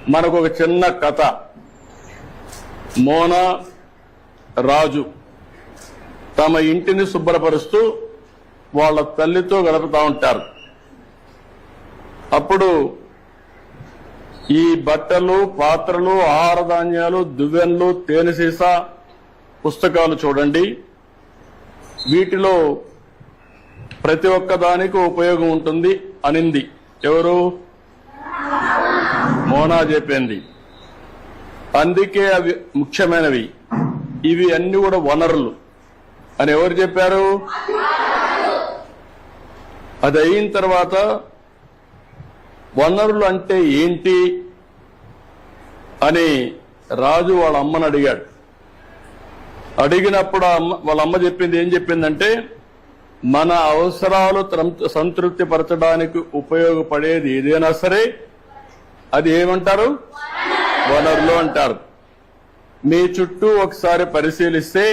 మనకు ఒక చిన్న కథ. మోనా రాజు తమ ఇంటిని శుభ్రపరుస్తూ వాళ్ళ తల్లితో గడుపుతా ఉంటారు. అప్పుడు ఈ బట్టలు, పాత్రలు, ఆహార ధాన్యాలు, దువ్వెనలు, తేనె సీసా, పుస్తకాలు చూడండి. వీటిలో ప్రతి ఒక్క దానికి ఉపయోగం ఉంటుంది అనింది. ఎవరు? మోనా చెప్పింది. అందుకే అవి ముఖ్యమైనవి, ఇవి అన్ని కూడా వనరులు అని ఎవరు చెప్పారు? అది అయిన తర్వాత వనరులు అంటే ఏంటి అని రాజు వాళ్ళ అమ్మని అడిగాడు. అడిగినప్పుడు వాళ్ళ అమ్మ చెప్పింది ఏం చెప్పిందంటే, మన అవసరాలు సంతృప్తి పరచడానికి ఉపయోగపడేది ఏదైనా సరే అది ఏమంటారు? వనరులు అంటారు. మీ చుట్టూ ఒకసారి పరిశీలిస్తే